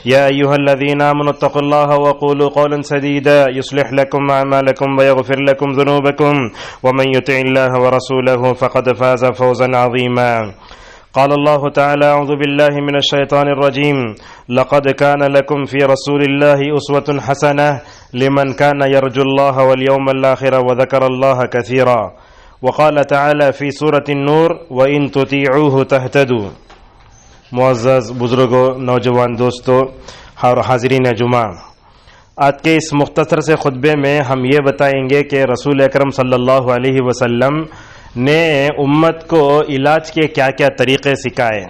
يا أيها الذين آمنوا اتقوا الله وقولوا قولا سديدا يصلح لكم أعمالكم ويغفر لكم ذنوبكم ومن يطع الله ورسوله فقد فاز فوزا عظيما. قال الله تعالى: أعوذ بالله من الشيطان الرجيم. لقد كان لكم في رسول الله أسوة حسنة لمن كان يرجو الله واليوم الآخر وذكر الله كثيرا. وقال تعالى في سورة النور: وإن تطيعوه تهتدوا. معزز بزرگوں، نوجوان دوستوں اور حاضرین جمعہ، آج کے اس مختصر سے خطبے میں ہم یہ بتائیں گے کہ رسول اکرم صلی اللہ علیہ وسلم نے امت کو علاج کے کیا کیا طریقے سکھائے.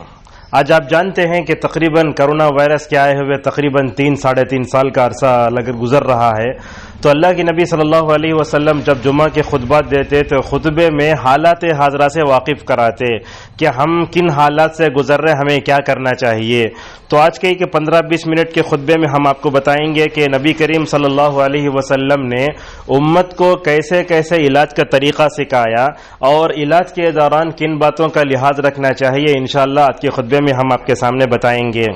آج آپ جانتے ہیں کہ تقریباً کرونا وائرس کے آئے ہوئے تقریباً 3-3.5 سال کا عرصہ گزر رہا ہے. تو اللہ کے نبی صلی اللہ علیہ وسلم جب جمعہ کے خطبات دیتے تو خطبے میں حالات حاضرہ سے واقف کراتے کہ ہم کن حالات سے گزر رہے، ہمیں کیا کرنا چاہیے. تو آج کے 15-20 منٹ کے خطبے میں ہم آپ کو بتائیں گے کہ نبی کریم صلی اللہ علیہ وسلم نے امت کو کیسے کیسے علاج کا طریقہ سکھایا اور علاج کے دوران کن باتوں کا لحاظ رکھنا چاہیے. انشاءاللہ آج کے خطبے میں ہم آپ کے سامنے بتائیں گے.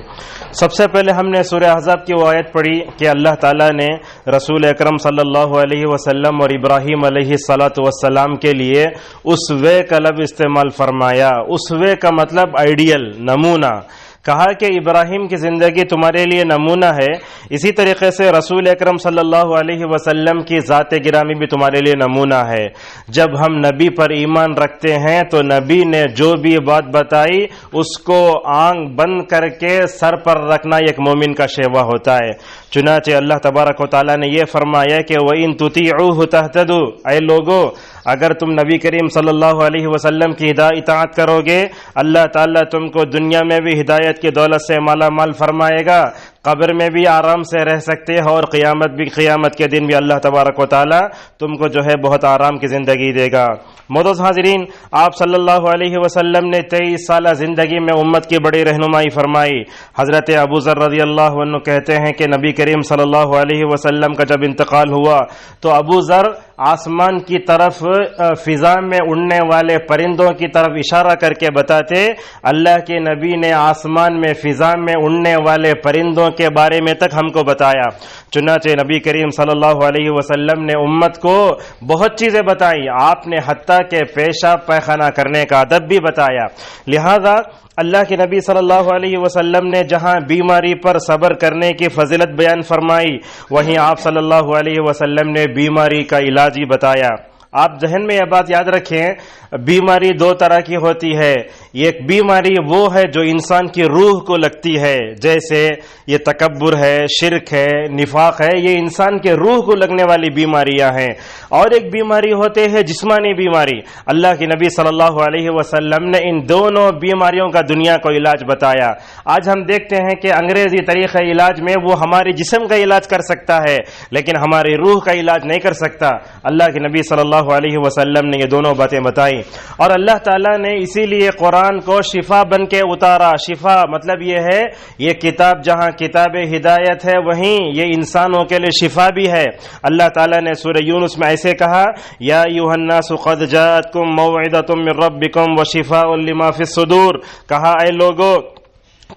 سب سے پہلے ہم نے سورہ احزاب کی وہ آیت پڑھی کہ اللہ تعالیٰ نے رسول اکرم صلی اللہ علیہ وسلم اور ابراہیم علیہ الصلاۃ والسلام کے لیے اسوے کا لفظ استعمال فرمایا. اسوے کا مطلب آئیڈیل، نمونہ. کہا کہ ابراہیم کی زندگی تمہارے لیے نمونہ ہے، اسی طریقے سے رسول اکرم صلی اللہ علیہ وسلم کی ذات گرامی بھی تمہارے لیے نمونہ ہے. جب ہم نبی پر ایمان رکھتے ہیں تو نبی نے جو بھی بات بتائی اس کو آنکھ بند کر کے سر پر رکھنا ایک مومن کا شیوا ہوتا ہے. چنانچہ اللہ تبارک و تعالیٰ نے یہ فرمایا کہ وَإِن تُطِيعُوهُ تَهْتَدُوا، اے لوگو اگر تم نبی کریم صلی اللہ علیہ وسلم کی اطاعت کرو گے، اللہ تعالیٰ تم کو دنیا میں بھی ہدایت کی دولت سے مالا مال فرمائے گا، قبر میں بھی آرام سے رہ سکتے ہو، اور قیامت کے دن بھی اللہ تبارک و تعالیٰ تم کو جو ہے بہت آرام کی زندگی دے گا. معزز حاضرین، آپ صلی اللہ علیہ وسلم نے 23 سالہ زندگی میں امت کی بڑی رہنمائی فرمائی. حضرت ابو ذر رضی اللہ عنہ کہتے ہیں کہ نبی کریم صلی اللہ علیہ وسلم کا جب انتقال ہوا تو ابو ذر آسمان کی طرف فضا میں اڑنے والے پرندوں کی طرف اشارہ کر کے بتاتے اللہ کے نبی نے آسمان میں فضا میں اڑنے والے پرندوں کے بارے میں تک ہم کو بتایا. چنانچہ نبی کریم صلی اللہ علیہ وسلم نے امت کو بہت چیزیں بتائی. آپ نے حتیٰ کہ پیشاب پیخانہ کرنے کا ادب بھی بتایا. لہذا اللہ کے نبی صلی اللہ علیہ وسلم نے جہاں بیماری پر صبر کرنے کی فضیلت بیان فرمائی، وہیں آپ صلی اللہ علیہ وسلم نے بیماری کا علاج ہی بتایا. آپ ذہن میں یہ بات یاد رکھیں، بیماری 2 طرح کی ہوتی ہے. ایک بیماری وہ ہے جو انسان کی روح کو لگتی ہے، جیسے یہ تکبر ہے، شرک ہے، نفاق ہے، یہ انسان کے روح کو لگنے والی بیماریاں ہیں. اور ایک بیماری ہوتے ہے جسمانی بیماری. اللہ کے نبی صلی اللہ علیہ وسلم نے ان دونوں بیماریوں کا دنیا کو علاج بتایا. آج ہم دیکھتے ہیں کہ انگریزی طریقہ علاج میں وہ ہمارے جسم کا علاج کر سکتا ہے لیکن ہماری روح کا علاج نہیں کر سکتا. اللہ کے نبی صلی اللہ علیہ وسلم نے یہ دونوں باتیں بتائیں اور اللہ تعالیٰ نے اسی لیے قرآن کو شفا بن کے اتارا. شفا مطلب یہ ہے، یہ کتاب جہاں کتاب ہدایت ہے وہیں یہ انسانوں کے لیے شفا بھی ہے. اللہ تعالیٰ نے سورہ یونس میں ایسے کہا: یا ایھا الناس قد جاءتکم موعظۃ من ربکم وشفاء لما فی الصدور. کہا اے لوگو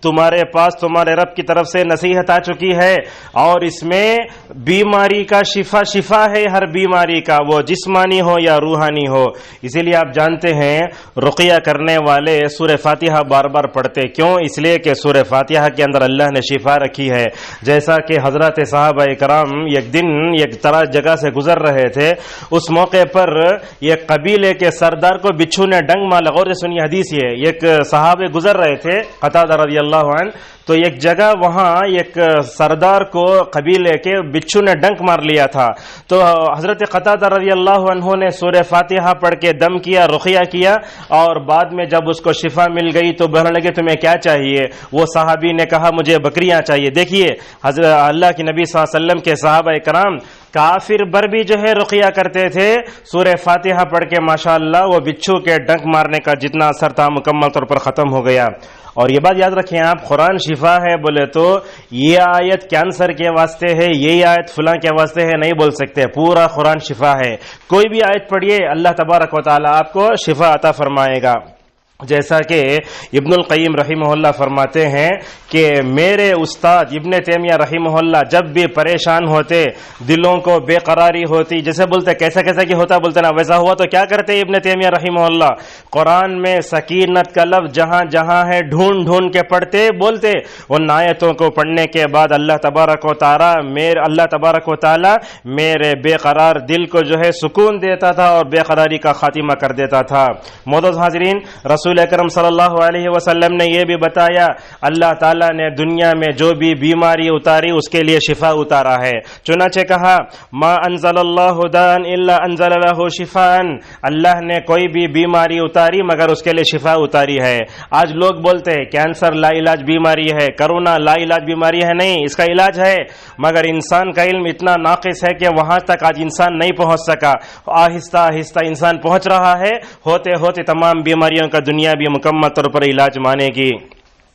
تمہارے پاس تمہارے رب کی طرف سے نصیحت آ چکی ہے اور اس میں بیماری کا شفا ہے. ہر بیماری کا، وہ جسمانی ہو یا روحانی ہو. اسی لیے آپ جانتے ہیں رقیہ کرنے والے سورہ فاتحہ بار بار پڑھتے. کیوں؟ اس لیے کہ سورہ فاتحہ کے اندر اللہ نے شفا رکھی ہے. جیسا کہ حضرات صحابہ کرام ایک دن ایک طرح جگہ سے گزر رہے تھے، اس موقع پر ایک قبیلے کے سردار کو بچھو نے ڈنگ مارا. غور سے سنیے حدیث یہ، ایک صحابہ گزر رہے تھے قتادہ رضی اللہ عنہ، تو ایک جگہ وہاں ایک سردار کو قبیلے کے بچھو نے ڈنک مار لیا تھا. تو حضرت قتادہ رضی اللہ عنہ نے سورہ فاتحہ پڑھ کے دم کیا، رقیہ کیا، اور بعد میں جب اس کو شفا مل گئی تو بہنے لگے تمہیں کیا چاہیے؟ وہ صحابی نے کہا مجھے بکریاں چاہیے. دیکھیے حضرت اللہ کے نبی صلی اللہ علیہ وسلم کے صحابہ کرام کافر بر بھی جو ہے رقیہ کرتے تھے. سورہ فاتحہ پڑھ کے ماشاءاللہ وہ بچھو کے ڈنک مارنے کا جتنا اثر تھا مکمل طور پر ختم ہو گیا. اور یہ بات یاد رکھیں آپ، قرآن شفا ہے بولے تو یہ آیت کینسر کے واسطے ہے، یہ آیت فلاں کے واسطے ہے نہیں بول سکتے. پورا قرآن شفا ہے. کوئی بھی آیت پڑھیے اللہ تبارک و تعالی آپ کو شفا عطا فرمائے گا. جیسا کہ ابن القیم رحمہ اللہ فرماتے ہیں کہ میرے استاد ابن تیمیہ رحمہ اللہ جب بھی پریشان ہوتے، دلوں کو بے قراری ہوتی، جیسے بولتے کیسا کیسا کہ ہوتا، بولتے نا ویسا ہوا، تو کیا کرتے ابن تیمیہ رحمہ اللہ؟ قرآن میں سکینت کا لفظ جہاں جہاں ہے ڈھونڈ ڈھونڈ کے پڑھتے، بولتے ان آیتوں کو پڑھنے کے بعد اللہ تبارک و تعالی میرے بے قرار دل کو جو ہے سکون دیتا تھا اور بے قراری کا خاتمہ کر دیتا تھا۔ معزز حاضرین، رسول اکرم صلی اللہ علیہ وسلم نے یہ بھی بتایا، اللہ تعالیٰ نے دنیا میں جو بھی بیماری اتاری اس کے لیے شفا اتارا ہے۔ چنانچہ کہا ما انزل اللہ داء الا انزل له شفاء، اللہ نے کوئی بھی بیماری اتاری مگر اس کے لیے شفا اتاری ہے۔ آج لوگ بولتے ہیں کینسر لا علاج بیماری ہے، کرونا لا علاج بیماری ہے، نہیں، اس کا علاج ہے، مگر انسان کا علم اتنا ناقص ہے کہ وہاں تک آج انسان نہیں پہنچ سکا۔ آہستہ آہستہ انسان پہنچ رہا ہے، ہوتے ہوتے تمام بیماریوں کا دنیا بھی مکمل طور پر علاج مانے گی۔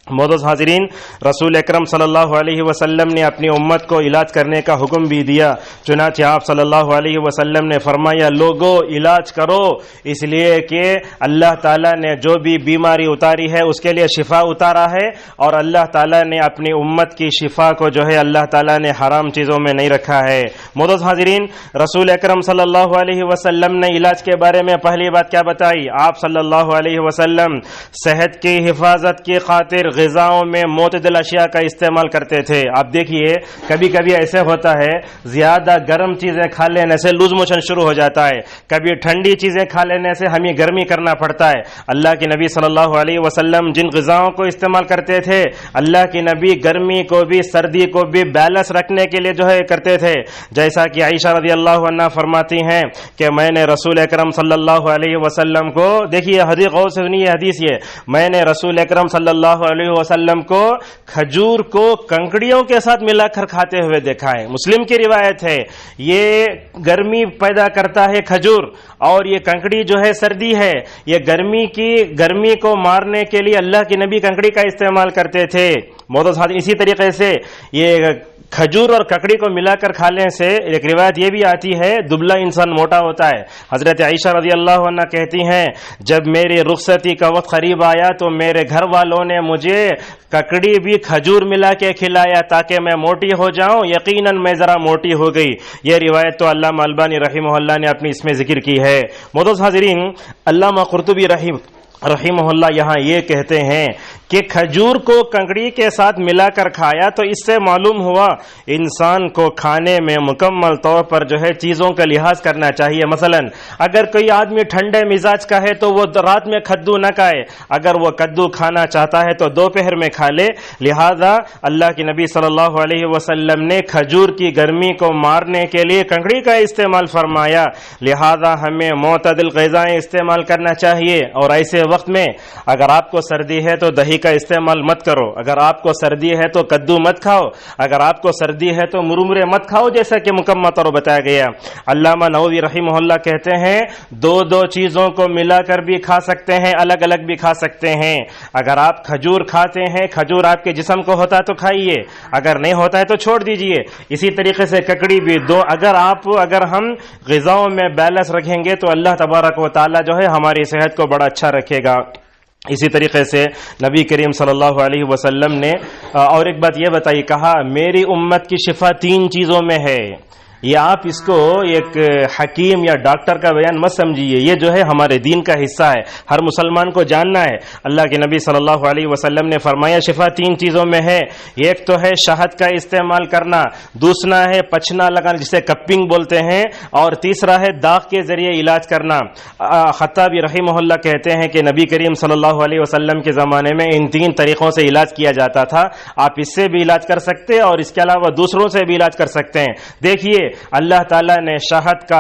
معزز حاضرین، رسول اکرم صلی اللہ علیہ وسلم نے اپنی امت کو علاج کرنے کا حکم بھی دیا۔ چنانچہ آپ صلی اللہ علیہ وسلم نے فرمایا لوگو علاج کرو، اس لیے کہ اللہ تعالیٰ نے جو بھی بیماری اتاری ہے اس کے لیے شفا اتارا ہے، اور اللہ تعالیٰ نے اپنی امت کی شفا کو جو ہے اللہ تعالیٰ نے حرام چیزوں میں نہیں رکھا ہے۔ معزز حاضرین، رسول اکرم صلی اللہ علیہ وسلم نے علاج کے بارے میں پہلی بات کیا بتائی؟ آپ صلی اللہ علیہ وسلم صحت کی حفاظت کی خاطر غذاؤں میں معتدل اشیاء کا استعمال کرتے تھے۔ آپ دیکھیے کبھی کبھی ایسے ہوتا ہے زیادہ گرم چیزیں کھا لینے سے لوز موشن شروع ہو جاتا ہے، کبھی ٹھنڈی چیزیں کھا لینے سے ہمیں گرمی کرنا پڑتا ہے۔ اللہ کے نبی صلی اللہ علیہ وسلم جن غذاؤں کو استعمال کرتے تھے، اللہ کے نبی گرمی کو بھی سردی کو بھی بیلنس رکھنے کے لیے جو ہے کرتے تھے۔ جیسا کہ عائشہ رضی اللہ عنہا فرماتی ہیں کہ میں نے رسول اکرم صلی اللہ علیہ وسلم کو، دیکھیے حدیث غور سے سنیے، حدیث یہ، میں نے رسول اکرم صلی اللہ علیہ وسلم کو کھجور کو کنکڑیوں کے ساتھ ملا کر کھاتے ہوئے دیکھا ہے۔ مسلم کی روایت ہے، یہ گرمی پیدا کرتا ہے کھجور، اور یہ کنکڑی جو ہے سردی ہے، یہ گرمی کو مارنے کے لیے اللہ کے نبی کنکڑی کا استعمال کرتے تھے۔ معزز حاضرین، اسی طریقے سے یہ کھجور اور ککڑی کو ملا کر کھانے سے ایک روایت یہ بھی آتی ہے دبلا انسان موٹا ہوتا ہے۔ حضرت عائشہ رضی اللہ عنہ کہتی ہیں جب میری رخصتی کا وقت قریب آیا تو میرے گھر والوں نے مجھے ککڑی بھی کھجور ملا کے کھلایا تاکہ میں موٹی ہو جاؤں، یقیناً میں ذرا موٹی ہو گئی۔ یہ روایت تو علامہ البانی رحمہ اللہ نے اپنی اس میں ذکر کی ہے۔ معزز حاضرین، علامہ قرطبی رحمہ اللہ یہاں یہ کہتے ہیں کہ کھجور کو کنکڑی کے ساتھ ملا کر کھایا تو اس سے معلوم ہوا انسان کو کھانے میں مکمل طور پر جو ہے چیزوں کا لحاظ کرنا چاہیے۔ مثلا اگر کوئی آدمی ٹھنڈے مزاج کا ہے تو وہ رات میں کدو نہ کھائے، اگر وہ کدو کھانا چاہتا ہے تو دوپہر میں کھا لے۔ لہذا اللہ کے نبی صلی اللہ علیہ وسلم نے کھجور کی گرمی کو مارنے کے لیے کنکڑی کا استعمال فرمایا، لہذا ہمیں معتدل غذائیں استعمال کرنا چاہیے۔ اور ایسے وقت میں اگر آپ کو سردی ہے تو دہی کا استعمال مت کرو، اگر آپ کو سردی ہے تو کدو مت کھاؤ، اگر آپ کو سردی ہے تو مرمرے مت کھاؤ، جیسا کہ مکمل طور بتایا گیا۔ علامہ نووی رحمہ اللہ کہتے ہیں دو چیزوں کو ملا کر بھی کھا سکتے ہیں، الگ الگ بھی کھا سکتے ہیں۔ اگر آپ کھجور کھاتے ہیں، کھجور آپ کے جسم کو ہوتا ہے تو کھائیے، اگر نہیں ہوتا ہے تو چھوڑ دیجئے۔ اسی طریقے سے ککڑی بھی اگر ہم غذاؤں میں بیلنس رکھیں گے تو اللہ تبارک و تعالی جو ہے ہماری صحت کو بڑا اچھا رکھے گا۔ اسی طریقے سے نبی کریم صلی اللہ علیہ وسلم نے اور ایک بات یہ بتائی، کہا میری امت کی شفا 3 چیزوں میں ہے۔ یہ آپ اس کو ایک حکیم یا ڈاکٹر کا بیان مت سمجھیے، یہ جو ہے ہمارے دین کا حصہ ہے، ہر مسلمان کو جاننا ہے۔ اللہ کے نبی صلی اللہ علیہ وسلم نے فرمایا شفا 3 چیزوں میں ہے، ایک تو ہے شہد کا استعمال کرنا، دوسرا ہے پچنا لگانا جسے کپنگ بولتے ہیں، اور تیسرا ہے داغ کے ذریعے علاج کرنا۔ خطابی رحمہ اللہ کہتے ہیں کہ نبی کریم صلی اللہ علیہ وسلم کے زمانے میں ان 3 طریقوں سے علاج کیا جاتا تھا، آپ اس سے بھی علاج کر سکتے اور اس کے علاوہ دوسروں سے بھی علاج کر سکتے ہیں۔ دیکھیے اللہ تعالیٰ نے شہد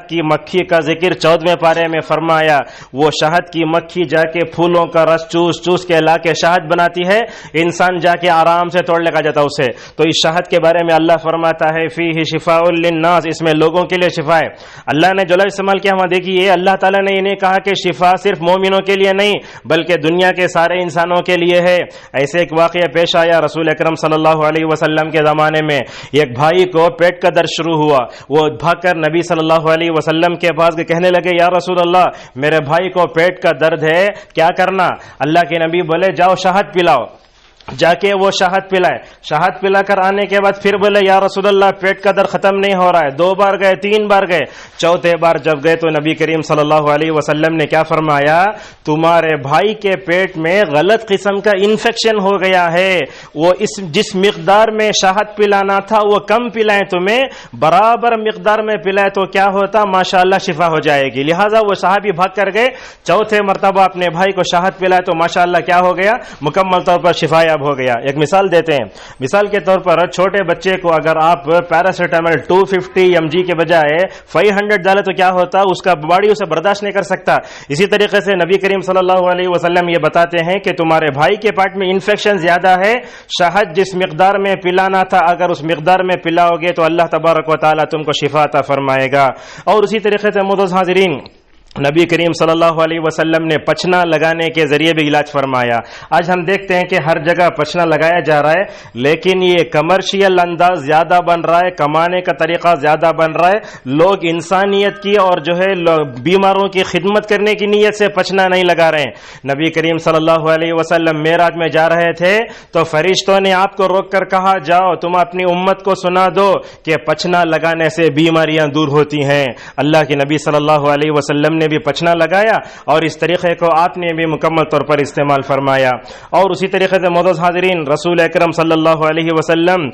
کی مکھی کا ذکر 14ویں پارے میں فرمایا، وہ شہد کی مکھی جا کے پھولوں کا رس چوس کے لا کے شہد بناتی ہے، انسان جا کے آرام سے توڑ لے جاتا اسے۔ تو اس شہد کے بارے میں اللہ فرماتا ہے فیہ شفاء للناس، اس میں لوگوں کے لیے شفا ہے۔ اللہ نے جو لفظ استعمال کیا وہاں دیکھیے، اللہ تعالیٰ نے انہیں کہا کہ شفا صرف مومنوں کے لیے نہیں بلکہ دنیا کے سارے انسانوں کے لیے ہے۔ ایسے ایک واقعہ پیش آیا رسول اکرم صلی اللہ علیہ وسلم کے زمانے میں، ایک بھائی کو پیٹ کا درد شروع ہوا، وہ بھاگ کر نبی صلی اللہ علیہ وسلم کے پاس کہنے لگے یا رسول اللہ میرے بھائی کو پیٹ کا درد ہے، کیا کرنا؟ اللہ کے نبی بولے جاؤ شہد پلاؤ، جا کے وہ شہد پلائے، شہد پلا کر آنے کے بعد پھر بولے یا رسول اللہ پیٹ کا درد ختم نہیں ہو رہا ہے، 2 بار گئے، 3 بار گئے، چوتھے بار جب گئے تو نبی کریم صلی اللہ علیہ وسلم نے کیا فرمایا؟ تمہارے بھائی کے پیٹ میں غلط قسم کا انفیکشن ہو گیا ہے، وہ جس مقدار میں شہد پلانا تھا وہ کم پلائیں، تمہیں برابر مقدار میں پلائے تو کیا ہوتا؟ ماشاءاللہ شفا ہو جائے گی۔ لہٰذا وہ صحابی بھاگ کر گئے، چوتھے مرتبہ اپنے بھائی کو شہد پلائے تو ماشاءاللہ کیا ہو گیا؟ مکمل طور پر شفا ہو گیا۔ ایک مثال دیتے ہیں، مثال کے طور پر چھوٹے بچے کو اگر آپ پیراسیٹامول 250 mg کے بجائے 500 ڈالے تو کیا ہوتا؟ اس کا باڈی اسے برداشت نہیں کر سکتا۔ اسی طریقے سے نبی کریم صلی اللہ علیہ وسلم یہ بتاتے ہیں کہ تمہارے بھائی کے پیٹ میں انفیکشن زیادہ ہے، شہد جس مقدار میں پلانا تھا اگر اس مقدار میں پلاؤ گے تو اللہ تبارک و تعالی تم کو شفا عطا فرمائے گا۔ اور اسی طریقے سے معزز حاضرین، نبی کریم صلی اللہ علیہ وسلم نے پچنا لگانے کے ذریعے بھی علاج فرمایا۔ آج ہم دیکھتے ہیں کہ ہر جگہ پچنا لگایا جا رہا ہے، لیکن یہ کمرشیل انداز زیادہ بن رہا ہے، کمانے کا طریقہ زیادہ بن رہا ہے۔ لوگ انسانیت کی اور جو ہے بیماروں کی خدمت کرنے کی نیت سے پچنا نہیں لگا رہے ہیں۔ نبی کریم صلی اللہ علیہ وسلم معراج میں جا رہے تھے تو فرشتوں نے آپ کو روک کر کہا جاؤ تم اپنی امت کو سنا دو کہ پچنا لگانے سے بیماریاں دور ہوتی ہیں۔ اللہ کے نبی صلی اللہ علیہ وسلم نے بھی پچنا لگایا اور اس طریقے کو آپ نے بھی مکمل طور پر استعمال فرمایا۔ اور اسی طریقے سے معزز حاضرین، رسول اکرم صلی اللہ علیہ وسلم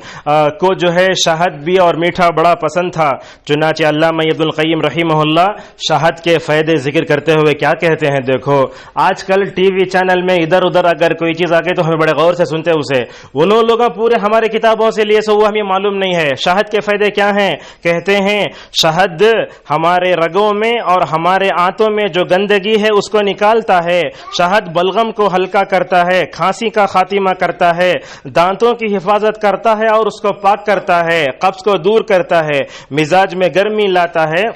کو جو ہے شہد بھی اور میٹھا بڑا پسند تھا، چنانچہ علامہ ابن القیم رحمہ اللہ شہد کے فائدے ذکر کرتے ہوئے کیا کہتے ہیں؟ دیکھو آج کل ٹی وی چینل میں ادھر ادھر اگر کوئی چیز آ گئی تو ہمیں بڑے غور سے سنتے اسے، انہوں لوگوں پورے ہمارے کتابوں سے لیے سو وہ ہمیں معلوم نہیں ہے۔ شہد کے فائدے کیا ہیں؟ کہتے ہیں شہد ہمارے رگوں میں اور ہمارے آنتوں میں جو گندگی ہے اس کو نکالتا ہے، شہد بلغم کو ہلکا کرتا ہے، کھانسی کا خاتمہ کرتا ہے، دانتوں کی حفاظت کرتا ہے اور اس کو پاک کرتا ہے، قبض کو دور کرتا ہے، مزاج میں گرمی لاتا ہے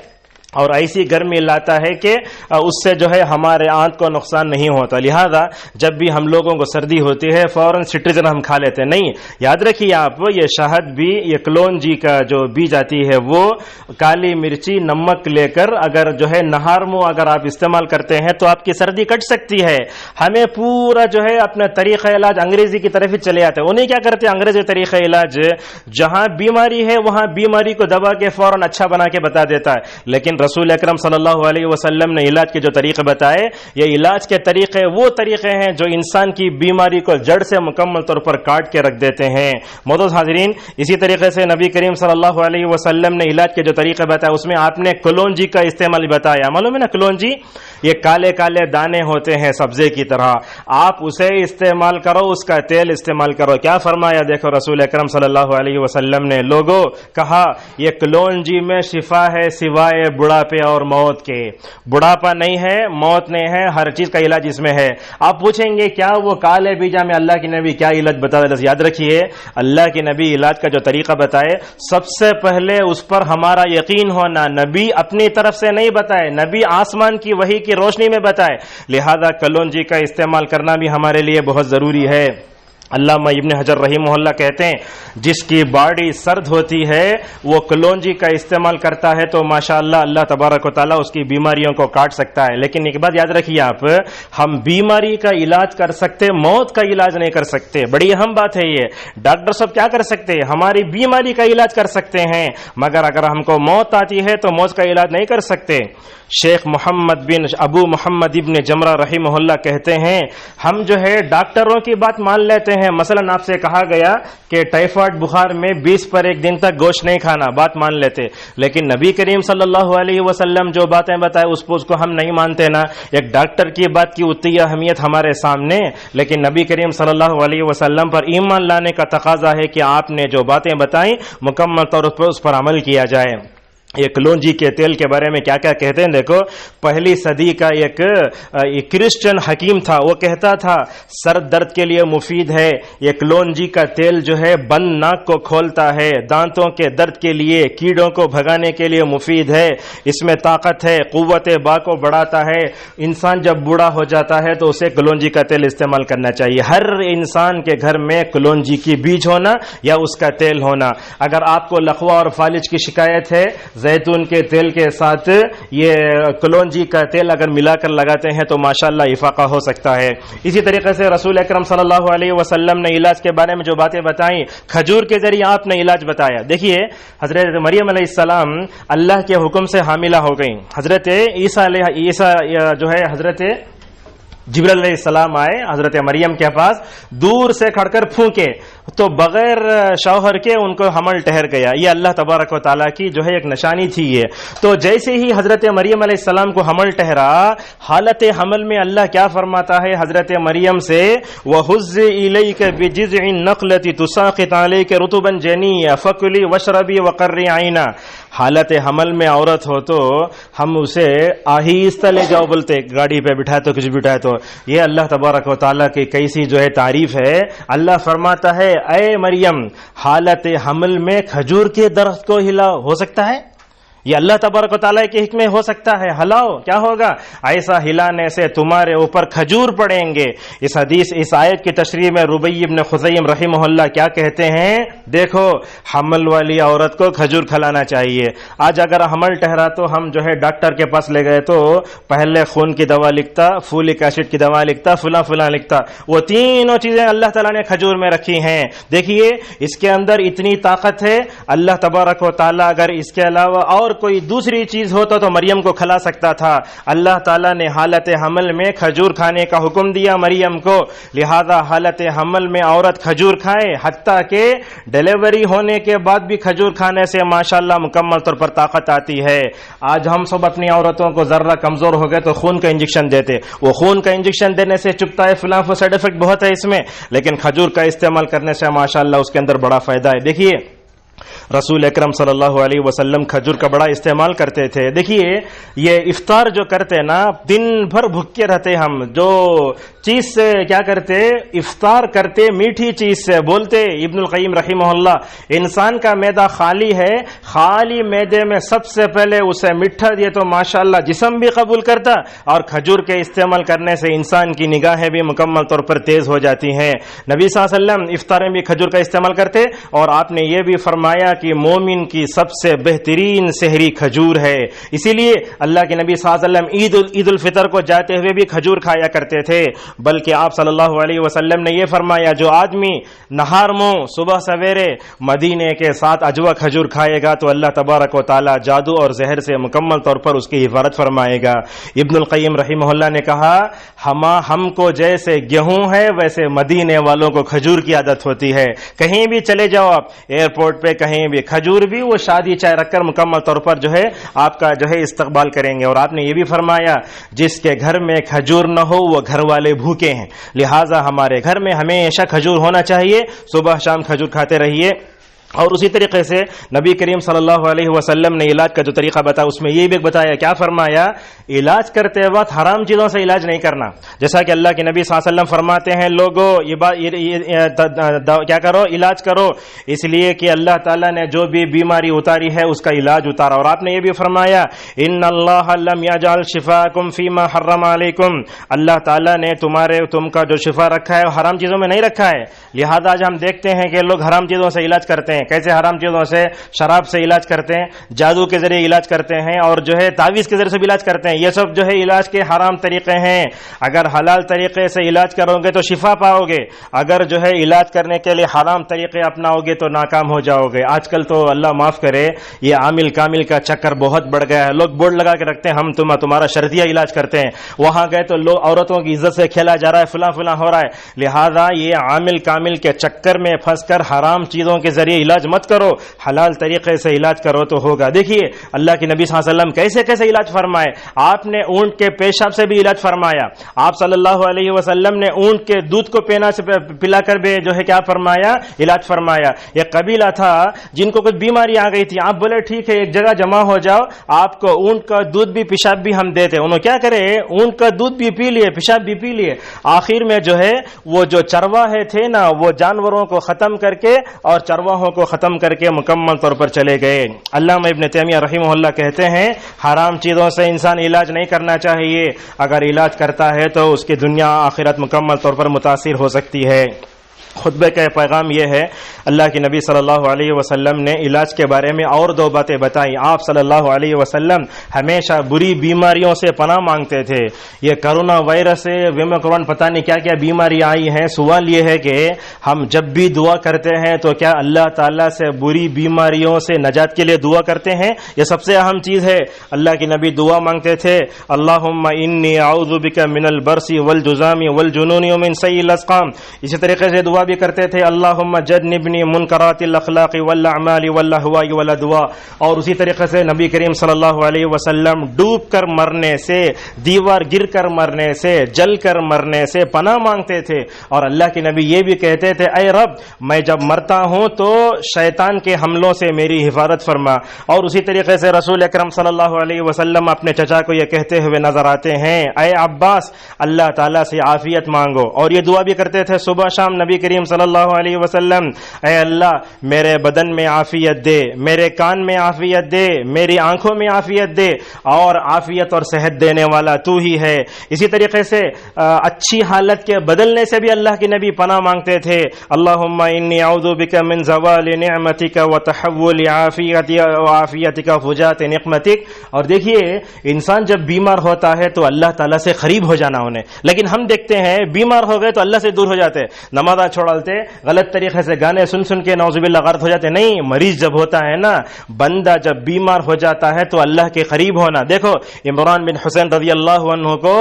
اور ایسی گرمی لاتا ہے کہ اس سے جو ہے ہمارے آنت کو نقصان نہیں ہوتا۔ لہذا جب بھی ہم لوگوں کو سردی ہوتی ہے فوراً سٹریزن ہم کھا لیتے ہیں، نہیں، یاد رکھیے آپ یہ شہد بھی، یہ کلونجی کا جو بیج آتی ہے وہ کالی مرچی نمک لے کر اگر جو ہے نہار منہ اگر آپ استعمال کرتے ہیں تو آپ کی سردی کٹ سکتی ہے۔ ہمیں پورا جو ہے اپنا طریقہ علاج انگریزی کی طرف ہی چلے جاتے ہیں، انہیں کیا کرتے ہیں انگریزی طریقہ علاج جہاں بیماری ہے وہاں بیماری کو دبا کے فوراً اچھا بنا کے بتا دیتا ہے، لیکن رسول اکرم صلی اللہ علیہ وسلم نے علاج کے جو طریقے بتائے، یہ علاج کے طریقے وہ طریقے ہیں جو انسان کی بیماری کو جڑ سے مکمل طور پر کاٹ کے رکھ دیتے ہیں۔ معزز حاضرین، اسی طریقے سے نبی کریم صلی اللہ علیہ وسلم نے علاج کے جو طریقے بتائے اس میں آپ نے کلونجی کا استعمال بتایا۔ معلوم ہے نا کلونجی یہ کالے کالے دانے ہوتے ہیں سبزے کی طرح، آپ اسے استعمال کرو، اس کا تیل استعمال کرو۔ کیا فرمایا دیکھو رسول اکرم صلی اللہ علیہ وسلم نے، لوگوں کہا یہ کلونجی میں شفا ہے سوائے بڑھاپے اور موت کے، بڑھاپا نہیں ہے، موت نہیں ہے، ہر چیز کا علاج اس میں ہے۔ آپ پوچھیں گے کیا وہ کالے بیجا میں اللہ کے نبی کیا علاج بتا دے؟ یاد رکھیے اللہ کے نبی علاج کا جو طریقہ بتائے سب سے پہلے اس پر ہمارا یقین ہونا، نبی اپنی طرف سے نہیں بتائے، نبی آسمان کی وحی کی روشنی میں بتائے، لہذا کلونجی کا استعمال کرنا بھی ہمارے لیے بہت ضروری ہے۔ علامہ ابن حجر رحمہ اللہ کہتے ہیں جس کی باڈی سرد ہوتی ہے وہ کلونجی کا استعمال کرتا ہے تو ماشاءاللہ اللہ تبارک و تعالیٰ اس کی بیماریوں کو کاٹ سکتا ہے۔ لیکن ایک بات یاد رکھیے آپ، ہم بیماری کا علاج کر سکتے، موت کا علاج نہیں کر سکتے۔ بڑی اہم بات ہے یہ، ڈاکٹر صاحب کیا کر سکتے؟ ہماری بیماری کا علاج کر سکتے ہیں، مگر اگر ہم کو موت آتی ہے تو موت کا علاج نہیں کر سکتے۔ شیخ محمد بن ابو محمد ابن جمرہ رحمہ اللہ کہتے ہیں ہم جو ہے ڈاکٹروں کی بات مان لیتے ہیں، مثلا آپ سے کہا گیا کہ ٹائیفائڈ بخار میں 20 پر 1 دن تک گوشت نہیں کھانا، بات مان لیتے، لیکن نبی کریم صلی اللہ علیہ وسلم جو باتیں بتائے اس کو ہم نہیں مانتے نا۔ ایک ڈاکٹر کی بات کی اتنی اہمیت ہمارے سامنے، لیکن نبی کریم صلی اللہ علیہ وسلم پر ایمان لانے کا تقاضا ہے کہ آپ نے جو باتیں بتائیں مکمل طور پر اس پر عمل کیا جائے۔ یہ کلونجی کے تیل کے بارے میں کیا کیا کہتے ہیں. دیکھو، پہلی صدی کا ایک کرسچن حکیم تھا، وہ کہتا تھا سر درد کے لیے مفید ہے. یہ کلونجی کا تیل جو ہے بند ناک کو کھولتا ہے، دانتوں کے درد کے لیے، کیڑوں کو بھگانے کے لیے مفید ہے، اس میں طاقت ہے، قوت با کو بڑھاتا ہے. انسان جب بوڑھا ہو جاتا ہے تو اسے کلونجی کا تیل استعمال کرنا چاہیے. ہر انسان کے گھر میں کلونجی کی بیج ہونا یا اس کا تیل ہونا. اگر آپ کو لقوہ اور فالج کی شکایت ہے، زیتون کے تیل کے ساتھ یہ کلونجی کا تیل اگر ملا کر لگاتے ہیں تو ماشاءاللہ افاقہ ہو سکتا ہے. اسی طریقے سے رسول اکرم صلی اللہ علیہ وسلم نے علاج کے بارے میں جو باتیں بتائیں، کھجور کے ذریعے آپ نے علاج بتایا. دیکھیے، حضرت مریم علیہ السلام اللہ کے حکم سے حاملہ ہو گئیں. حضرت عیسیٰ جو ہے حضرت جبرائیل علیہ السلام آئے حضرت مریم کے پاس، دور سے کھڑ کر پھونکے تو بغیر شوہر کے ان کو حمل ٹھہر گیا. یہ اللہ تبارک و تعالیٰ کی جو ہے ایک نشانی تھی. یہ تو جیسے ہی حضرت مریم علیہ السلام کو حمل ٹھہرا، حالت حمل میں اللہ کیا فرماتا ہے حضرت مریم سے، وَهُزِّ إِلَيْكَ بِجِذْعِ النَّخْلَةِ تُسَاقِطْ عَلَيْكَ رُطُبًا جَنِيًّا فَكُلِي وَاشْرَبِي وَقَرِّي عَيْنًا. حالت حمل میں عورت ہو تو ہم اسے آہستہ لے جاؤ بولتے، گاڑی پہ بٹھائے تو کچھ بٹھائے تو. یہ اللہ تبارک و تعالیٰ کی کیسی جو ہے تعریف ہے. اللہ فرماتا ہے اے مریم، حالت حمل میں کھجور کے درخت کو ہلاؤ. ہو سکتا ہے یہ اللہ تبارک و تعالیٰ کے حکم ہو سکتا ہے. ہلاؤ، کیا ہوگا؟ ایسا ہلانے سے تمہارے اوپر کھجور پڑیں گے. اس حدیث، اس آیت کی تشریح میں ربیع ابن خثیم رحمہ اللہ کیا کہتے ہیں، دیکھو حمل والی عورت کو کھجور کھلانا چاہیے. آج اگر حمل ٹھہرا تو ہم جو ہے ڈاکٹر کے پاس لے گئے تو پہلے خون کی دوا لکھتا، فولک ایسڈ کی دوا لکھتا، فلاں فلاں لکھتا. وہ تینوں چیزیں اللہ تعالیٰ نے کھجور میں رکھی ہیں. دیکھیے اس کے اندر اتنی طاقت ہے. اللہ تبارک و تعالیٰ اگر اس کے علاوہ اور کوئی دوسری چیز ہوتا تو مریم کو کھلا سکتا تھا. اللہ تعالیٰ نے حالت حمل میں کھجور کھانے کا حکم دیا مریم کو، لہذا حالت حمل میں عورت کھجور کھائے. حتیٰ کہ ڈیلیوری ہونے کے بعد بھی کھجور کھانے سے ماشاءاللہ مکمل طور پر طاقت آتی ہے. آج ہم سب اپنی عورتوں کو ذرہ کمزور ہو گئے تو خون کا انجیکشن دیتے. وہ خون کا انجیکشن دینے سے چپتا ہے، فلاں سائیڈ افیکٹ بہت ہے اس میں، لیکن کھجور کا استعمال کرنے سے ماشاءاللہ اس کے اندر بڑا فائدہ ہے. دیکھیے رسول اکرم صلی اللہ علیہ وسلم کھجور کا بڑا استعمال کرتے تھے. دیکھیے یہ افطار جو کرتے نا، دن بھر بھوکے رہتے، ہم جو چیز سے کیا کرتے، افطار کرتے میٹھی چیز سے. بولتے ابن القیم رحمہ اللہ، انسان کا معدہ خالی ہے، خالی معدے میں سب سے پہلے اسے میٹھا دیے تو ماشاءاللہ جسم بھی قبول کرتا، اور کھجور کے استعمال کرنے سے انسان کی نگاہیں بھی مکمل طور پر تیز ہو جاتی ہیں. نبی صلی اللہ علیہ وسلم افطار میں بھی کھجور کا استعمال کرتے، اور آپ نے یہ بھی فرمایا کہ مومن کی سب سے بہترین سحری کھجور ہے. اسی لیے اللہ کے نبی صلی اللہ علیہ وسلم عید الفطر کو جاتے ہوئے بھی کھجور کھایا کرتے تھے. بلکہ آپ صلی اللہ علیہ وسلم نے یہ فرمایا، جو آدمی نہار منہ صبح سویرے مدینے کے ساتھ اجوا کھجور کھائے گا تو اللہ تبارک و تعالی جادو اور زہر سے مکمل طور پر اس کی حفاظت فرمائے گا. ابن القیم رحمہ اللہ نے کہا، ہم کو جیسے گیہوں ہے ویسے مدینے والوں کو کھجور کی عادت ہوتی ہے. کہیں بھی چلے جاؤ آپ، ایئرپورٹ پہ کہیں بھی کھجور بھی وہ شادی چائے رکھ کر مکمل طور پر جو ہے آپ کا جو ہے استقبال کریں گے. اور آپ نے یہ بھی فرمایا، جس کے گھر میں کھجور نہ ہو وہ گھر والے بھوکے ہیں. لہٰذا ہمارے گھر میں ہمیشہ کھجور ہونا چاہیے، صبح شام کھجور کھاتے رہیے. اور اسی طریقے سے نبی کریم صلی اللہ علیہ وسلم نے علاج کا جو طریقہ بتایا اس میں یہ بھی بتایا، کیا فرمایا، علاج کرتے وقت حرام چیزوں سے علاج نہیں کرنا. جیسا کہ اللہ کے نبی صلی اللہ علیہ وسلم فرماتے ہیں، لوگوں کیا کرو، علاج کرو، اس لیے کہ اللہ تعالیٰ نے جو بھی بیماری اتاری ہے اس کا علاج اتارا. اور آپ نے یہ بھی فرمایا، ان اللہ لم یجعل شفاءکم فیما حرم علیکم، اللہ تعالیٰ نے تم کا جو شفا رکھا ہے وہ حرام چیزوں میں نہیں رکھا ہے. لہذا آج ہم دیکھتے ہیں کہ لوگ حرام چیزوں سے علاج کرتے ہیں. کیسے حرام چیزوں سے؟ شراب سے علاج کرتے ہیں، جادو کے ذریعے علاج کرتے ہیں، اور جو ہے تعویذ کے ذریعے سے بھی علاج کرتے ہیں. یہ سب جو ہے علاج کے حرام طریقے ہیں. اگر حلال طریقے سے علاج کرو گے تو شفا پاؤ گے، اگر جو ہے علاج کرنے کے لیے حرام طریقے اپناؤ گے تو ناکام ہو جاؤ گے. آج کل تو اللہ معاف کرے، یہ عامل کامل کا چکر بہت بڑھ گیا ہے. لوگ بورڈ لگا کے رکھتے ہیں، ہم تمہارا شرطیہ علاج کرتے ہیں. وہاں گئے تو لوگ عورتوں کی عزت سے کھیلا جا رہا ہے، فلاں فلاں ہو رہا ہے. لہذا یہ عامل کامل کے چکر میں پھنس کر حرام چیزوں کے ذریعے علاج مت کرو، حلال طریقے سے علاج کرو تو ہوگا۔ دیکھیے اللہ کے نبی صلی اللہ علیہ وسلم کیسے کیسے علاج فرمائے۔ آپ نے اونٹ کے پیشاب سے بھی علاج فرمایا، آپ صلی اللہ علیہ وسلم نے اونٹ کے دودھ کو پلا کر بھی جو ہے کیا فرمایا، علاج فرمایا۔ ایک قبیلہ تھا جن کو کچھ بیماری آ گئی تھی، آپ بولے ٹھیک ہے ایک جگہ جمع ہو جاؤ، آپ کو اونٹ کا دودھ بھی پیشاب بھی ہم دیتے۔ انہوں کیا کرے، اونٹ کا دودھ بھی پی لیے، پیشاب بھی پی لیے۔ آخر میں جو ہے وہ جو چرواہے تھے نا، وہ جانوروں کو ختم کر کے اور چرواہوں کو ختم کر کے مکمل طور پر چلے گئے۔ علامہ ابن تیمیہ رحمہ اللہ کہتے ہیں حرام چیزوں سے انسان علاج نہیں کرنا چاہیے، اگر علاج کرتا ہے تو اس کی دنیا آخرت مکمل طور پر متاثر ہو سکتی ہے۔ خطبے کا پیغام یہ ہے، اللہ کے نبی صلی اللہ علیہ وسلم نے علاج کے بارے میں اور دو باتیں بتائیں۔ آپ صلی اللہ علیہ وسلم ہمیشہ بری بیماریوں سے پناہ مانگتے تھے۔ یہ کرونا وائرس ہے، ویمکرون پتہ نہیں کیا کیا بیماری آئی ہیں، سوال یہ ہے کہ ہم جب بھی دعا کرتے ہیں تو کیا اللہ تعالیٰ سے بری بیماریوں سے نجات کے لیے دعا کرتے ہیں؟ یہ سب سے اہم چیز ہے۔ اللہ کے نبی دعا مانگتے تھے، اللہم انی اعوذ بک من البرص والجذام والجنون ومن سیء الاسقام۔ اسی طریقے سے دعا بھی کرتے تھے، اللہم جنبنی منکرات الاخلاق والاعمال والاہواء والادواء۔ اور اسی طریقے سے نبی کریم صلی اللہ علیہ وسلم ڈوب کر مرنے سے، دیوار گر کر مرنے سے، جل کر مرنے سے پناہ مانگتے تھے۔ اور اللہ کے نبی یہ بھی کہتے تھے، اے رب میں جب مرتا ہوں تو شیطان کے حملوں سے میری حفاظت فرما۔ اور اسی طریقے سے رسول اکرم صلی اللہ علیہ وسلم اپنے چچا کو یہ کہتے ہوئے نظر آتے ہیں، اے عباس اللہ تعالیٰ سے عافیت مانگو۔ اور یہ دعا بھی کرتے تھے صبح شام نبی کریم صلی اللہ علیہ وسلم، اے اللہ میرے بدن میں عافیت دے، میرے کان میں عافیت دے، میری آنکھوں میں عافیت دے، اور عافیت اور صحت دینے والا تو ہی ہے۔ اسی طریقے سے اچھی حالت کے بدلنے سے بھی اللہ کے نبی پناہ مانگتے تھے، اللہم انی اعوذ بک من زوال نعمتک وتحول عافیتک وفجاءت نقمتک۔ اور دیکھیے انسان جب بیمار ہوتا ہے تو اللہ تعالیٰ سے قریب ہو جانا انہیں، لیکن ہم دیکھتے ہیں بیمار ہو گئے تو اللہ سے دور ہو جاتے، نماز چھوڑتے، غلط طریقے سے گانے سن سن کے نعوذ باللہ غلط ہو جاتے۔ نہیں، مریض جب ہوتا ہے نا، بندہ جب بیمار ہو جاتا ہے تو اللہ کے قریب ہونا۔ دیکھو عمران بن حسین رضی اللہ عنہ کو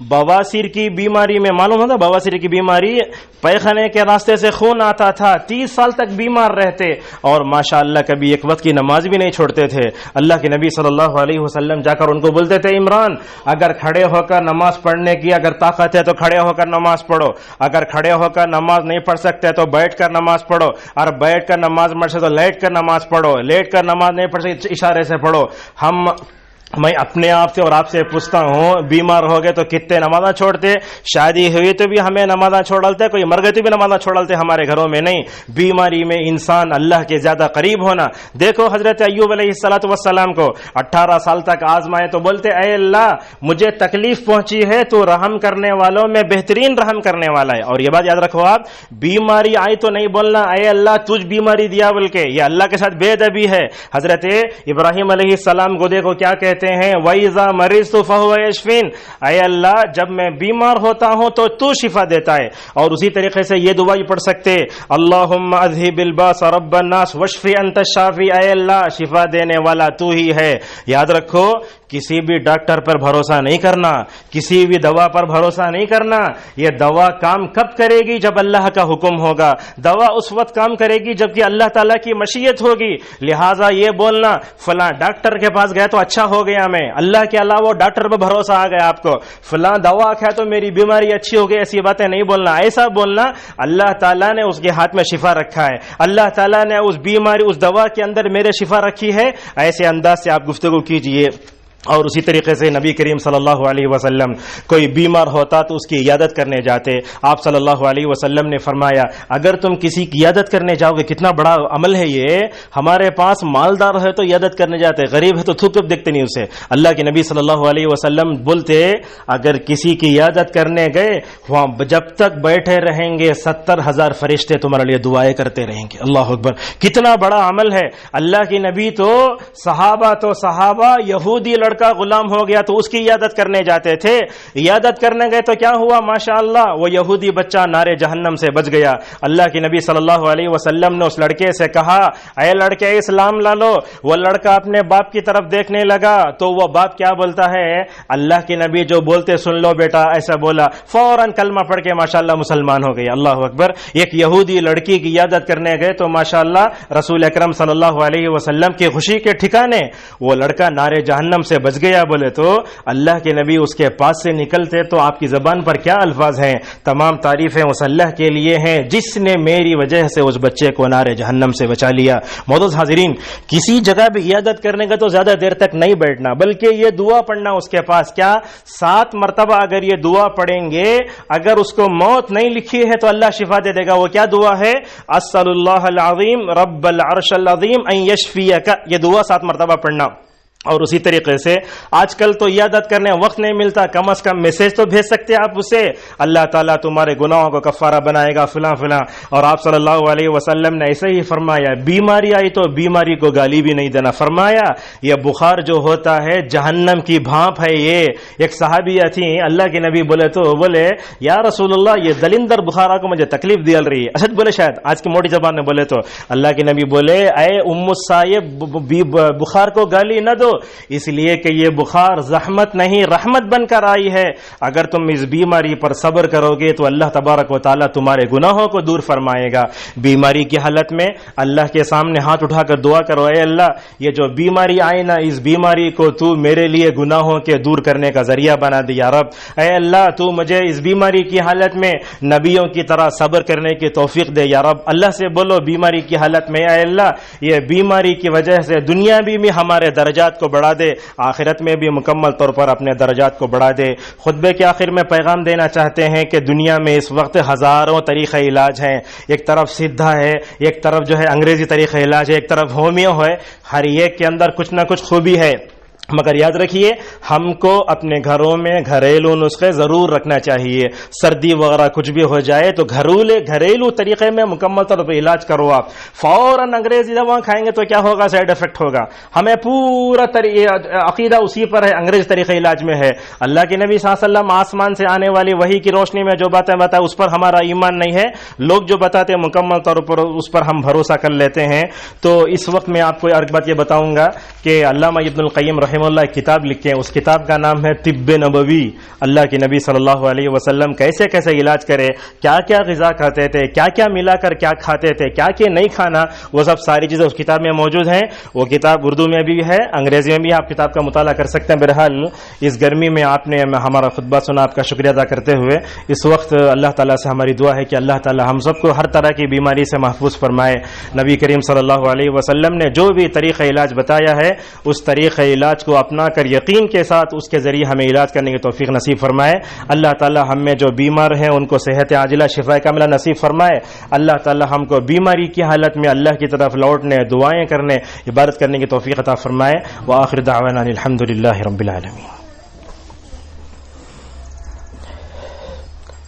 بواسیر کی بیماری میں معلوم ہوتا، بواسیر کی بیماری پیخانے کے راستے سے خون آتا تھا، 30 سال تک بیمار رہتے اور ماشاءاللہ کبھی ایک وقت کی نماز بھی نہیں چھوڑتے تھے۔ اللہ کے نبی صلی اللہ علیہ وسلم جا کر ان کو بولتے تھے، عمران اگر کھڑے ہو کر نماز پڑھنے کی اگر طاقت ہے تو کھڑے ہو کر نماز پڑھو، اگر کھڑے ہو کر نماز نہیں پڑھ سکتے تو بیٹھ کر نماز پڑھو، اور بیٹھ کر نماز پڑھ سکتے تو لیٹ کر نماز پڑھو، لیٹ کر نماز نہیں پڑھ سکتے اشارے سے پڑھو۔ میں اپنے آپ سے اور آپ سے پوچھتا ہوں، بیمار ہو گئے تو کتنے نمازاں چھوڑتے؟ شادی ہوئی تو بھی ہمیں نمازاں چھوڑ ڈالتے، کوئی مر گئے تو بھی نمازاں چھوڑ ڈالتے ہمارے گھروں میں نہیں۔ بیماری میں انسان اللہ کے زیادہ قریب ہونا۔ دیکھو حضرت ایوب علیہ السلام کو 18 سال تک آزمائے تو بولتے، اے اللہ مجھے تکلیف پہنچی ہے تو رحم کرنے والوں میں بہترین رحم کرنے والا ہے۔ اور یہ بات یاد رکھو، آپ بیماری آئی تو نہیں بولنا اے اللہ تجھ بیماری دیا، بلکہ یہ اللہ کے ساتھ بے ادبی ہے۔ حضرت ابراہیم علیہ السلام کو دیکھو کیا کہتے ہیں، وَإِذَا مَرِضْتُ فَهُوَ يَشْفِينِ، اے اللہ جب میں بیمار ہوتا ہوں تو تو شفا دیتا ہے۔ اور اسی طریقے سے یہ دعا بھی پڑھ سکتے، اللہم اذہب الباس رب الناس واشف انت الشافی، اے اللہ شفا دینے والا تو ہی ہے۔ یاد رکھو کسی بھی ڈاکٹر پر بھروسہ نہیں کرنا، کسی بھی دوا پر بھروسہ نہیں کرنا۔ یہ دوا کام کب کرے گی؟ جب اللہ کا حکم ہوگا۔ دوا اس وقت کام کرے گی جب کہ اللہ تعالیٰ کی مشیت ہوگی۔ لہٰذا یہ بولنا فلاں ڈاکٹر کے پاس گیا تو اچھا ہو گیا، میں اللہ کے علاوہ ڈاکٹر پہ بھروسہ آ گیا آپ کو، فلاں دوا کھایا تو میری بیماری اچھی ہو گئی، ایسی باتیں نہیں بولنا۔ ایسا بولنا اللہ تعالیٰ نے اس کے ہاتھ میں شفا رکھا ہے، اللہ تعالیٰ نے اس بیماری اس دوا کے اندر میرے شفا رکھی ہے، ایسے انداز سے آپ گفتگو کیجئے۔ اور اسی طریقے سے نبی کریم صلی اللہ علیہ وسلم کوئی بیمار ہوتا تو اس کی عیادت کرنے جاتے۔ آپ صلی اللہ علیہ وسلم نے فرمایا اگر تم کسی کی عیادت کرنے جاؤ گے، کتنا بڑا عمل ہے یہ، ہمارے پاس مالدار ہے تو عیادت کرنے جاتے، غریب ہے تو تھوک دیکھتے نہیں اسے۔ اللہ کے نبی صلی اللہ علیہ وسلم بولتے اگر کسی کی عیادت کرنے گئے وہاں جب تک بیٹھے رہیں گے 70,000 فرشتے تمہارے لیے دعائیں کرتے رہیں گے۔ اللہ اکبر، کتنا بڑا عمل ہے۔ اللہ کے نبی تو صحابہ یہودی لڑکے لڑکا غلام ہو گیا تو اس کی عیادت کرنے جاتے تھے. عیادت کرنے گئے تو کیا ہوا؟ ماشاءاللہ وہ یہودی بچہ نار جہنم سے بچ گیا. اللہ کے نبی صلی اللہ علیہ وسلم نے اس لڑکے سے کہا اے لڑکے اسلام لا لو. وہ لڑکا اپنے باپ کی طرف دیکھنے لگا تو وہ باپ کیا بولتا ہے؟ اللہ کے نبی جو بولتے سن لو بیٹا، ایسا بولا. فوراً کلمہ پڑھ کے ماشاءاللہ مسلمان ہو گئی. اللہ اکبر. ایک یہودی لڑکی کی عیادت کرنے گئے تو ماشاءاللہ رسول اکرم صلی اللہ علیہ وسلم کی خوشی کے ٹھکانے، وہ لڑکا نار جہنم سے بچ گیا. بولے تو اللہ کے نبی اس کے پاس سے نکلتے تو آپ کی زبان پر کیا الفاظ ہیں؟ تمام تعریفیں اس اللہ کے لیے ہیں جس نے میری وجہ سے اس بچے کو نار جہنم سے بچا لیا. معزز حاضرین، کسی جگہ بھی عیادت کرنے کا تو زیادہ دیر تک نہیں بیٹھنا، بلکہ یہ دعا پڑھنا اس کے پاس. کیا 7 مرتبہ اگر یہ دعا پڑھیں گے، اگر اس کو موت نہیں لکھی ہے تو اللہ شفا دے دے گا. وہ کیا دعا ہے؟ اسأل اللہ العظیم رب العرش العظیم ان یشفیک. یہ دعا 7 مرتبہ پڑھنا. اور اسی طریقے سے آج کل تو عیادت کرنے وقت نہیں ملتا، کم از کم میسج تو بھیج سکتے آپ اسے، اللہ تعالیٰ تمہارے گناہوں کو کفارہ بنائے گا فلاں فلاں. اور آپ صلی اللہ علیہ وسلم نے ایسے ہی فرمایا، بیماری آئی تو بیماری کو گالی بھی نہیں دینا. فرمایا یہ بخار جو ہوتا ہے جہنم کی بھانپ ہے. یہ ایک صحابیہ تھی، اللہ کے نبی بولے تو بولے یا رسول اللہ یہ دلندر بخارا کو مجھے تکلیف دیا رہی ہے. اسد بولے شاید آج کی موٹی زبان میں بولے تو اللہ کے نبی بولے اے ام الصائب بخار کو گالی نہ دو، اس لیے کہ یہ بخار زحمت نہیں رحمت بن کر آئی ہے. اگر تم اس بیماری پر صبر کرو گے تو اللہ تبارک و تعالیٰ تمہارے گناہوں کو دور فرمائے گا. بیماری کی حالت میں اللہ کے سامنے ہاتھ اٹھا کر دعا کرو، اے اللہ یہ جو بیماری آئی نا، اس بیماری کو تو میرے لیے گناہوں کے دور کرنے کا ذریعہ بنا دی یا رب. اے اللہ تو مجھے اس بیماری کی حالت میں نبیوں کی طرح صبر کرنے کی توفیق دے یا رب. اللہ سے بولو بیماری کی حالت میں اے اللہ یہ بیماری کی وجہ سے دنیا بھی ہمارے درجات کو بڑھا دے، آخرت میں بھی مکمل طور پر اپنے درجات کو بڑھا دے. خطبے کے آخر میں پیغام دینا چاہتے ہیں کہ دنیا میں اس وقت ہزاروں طریقہ علاج ہیں. ایک طرف سدھا ہے، ایک طرف جو ہے انگریزی طریقہ علاج ہے، ایک طرف ہومیو ہے. ہر ایک کے اندر کچھ نہ کچھ خوبی ہے، مگر یاد رکھیے ہم کو اپنے گھروں میں گھریلو نسخے ضرور رکھنا چاہیے. سردی وغیرہ کچھ بھی ہو جائے تو گھریلو طریقے میں مکمل طور پر علاج کرو. آپ فوراً انگریزی دوا کھائیں گے تو کیا ہوگا؟ سائیڈ افیکٹ ہوگا. ہمیں پورا عقیدہ اسی پر ہے، انگریزی طریقہ علاج میں ہے. اللہ کے نبی صلی اللہ علیہ وسلم آسمان سے آنے والی وحی کی روشنی میں جو باتیں بتائے اس پر ہمارا ایمان نہیں ہے. لوگ جو بتاتے ہیں مکمل طور پر اس پر ہم بھروسہ کر لیتے ہیں. تو اس وقت میں آپ کو ایک بات یہ بتاؤں گا کہ علامہ ابن القیم رحمہ اللہ ایک کتاب لکھے ہیں، اس کتاب کا نام ہے طب نبوی. اللہ کے نبی صلی اللہ علیہ وسلم کیسے کیسے علاج کرے، کیا کیا غذا کھاتے تھے، کیا کیا ملا کر کیا کھاتے تھے، کیا کیا نہیں کھانا، وہ سب ساری چیزیں اس کتاب میں موجود ہیں. وہ کتاب اردو میں بھی ہے، انگریزی میں بھی آپ کتاب کا مطالعہ کر سکتے ہیں. بہرحال اس گرمی میں آپ نے ہمارا خطبہ سنا، آپ کا شکریہ ادا کرتے ہوئے اس وقت اللہ تعالیٰ سے ہماری دعا ہے کہ اللہ تعالیٰ ہم سب کو ہر طرح کی بیماری سے محفوظ فرمائے. نبی کریم صلی اللہ علیہ وسلم نے جو بھی طریقہ علاج بتایا ہے اس طریقہ علاج کو اپنا کر یقین کے ساتھ اس کے ذریعے ہمیں علاج کرنے کی توفیق نصیب فرمائے. اللہ تعالی ہم میں جو بیمار ہیں ان کو صحت عاجلہ شفا کاملہ نصیب فرمائے. اللہ تعالی ہم کو بیماری کی حالت میں اللہ کی طرف لوٹنے، دعائیں کرنے، عبادت کرنے کی توفیق عطا فرمائے. وآخر دعوانا الحمدللہ رب العالمین.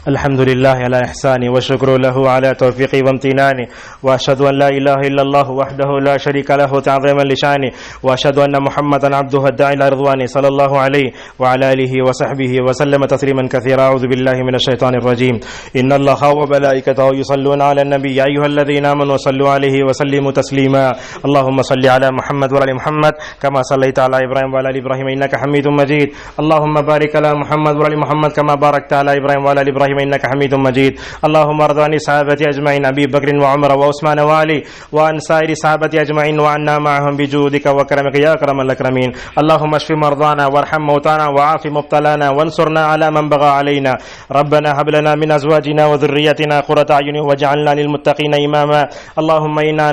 الحمد لله على إحسانه وشكر له على توفيقه وامتنانه وأشهد أن لا إله إلا الله وحده لا شريك له تعظيما لشانه وأشهد أن محمدا عبده الداعي إلى رضوانه صلى الله عليه وعلى آله وصحبه وسلم تسليما كثيرا. أعوذ بالله من الشيطان الرجيم. إن الله وملائكته يصلون على النبي يا أيها الذين آمنوا صلوا عليه وسلموا تسليما. اللهم صل على محمد وعلى محمد كما صليت على إبراهيم وعلى آل إبراهيم إنك حميد مجيد. اللهم بارك على محمد وعلى محمد كما باركت على إبراهيم وعلى آل إبراهيم إنك حميد مجيد. اللهم ارض عن الصحابة أجمعين أبي بكر وعمر وعثمان وعلي وعن سائر الصحابة أجمعين وعنا معهم بجودك وكرمك يا أكرم الأكرمين. اللهم اشف مرضانا وارحم موتانا وعاف مبتلانا وانصرنا على من بغى علينا. ربنا هب لنا من أزواجنا وذريتنا قرة أعين واجعلنا للمتقين إماما. اللهم إنا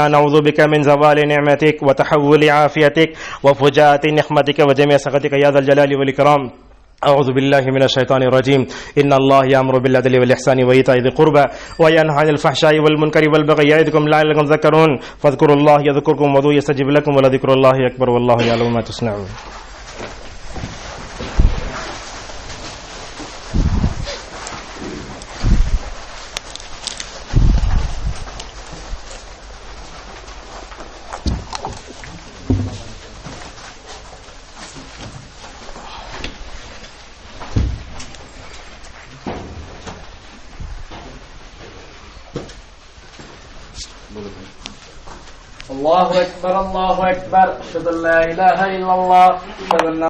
نعوذ بك من زوال نعمتك وتحول عافيتك وفجاءة نقمتك وجميع سخطك يا ذا الجلال والإكرام. أعوذ بالله من الشيطان الرجيم. إن الله يأمر بالعدل والإحسان وإيتاء ذي القربى وينهى عن الفحشاء والمنكر والبغي يعظكم لعلكم تذكرون. فاذكروا الله يذكركم وادعوه يستجب لكم ولذكر الله أكبر والله يعلم ما تصنعون. اللہ اکبر اللہ اکبر اشہد ان لا الہ الا اللہ اشہد ان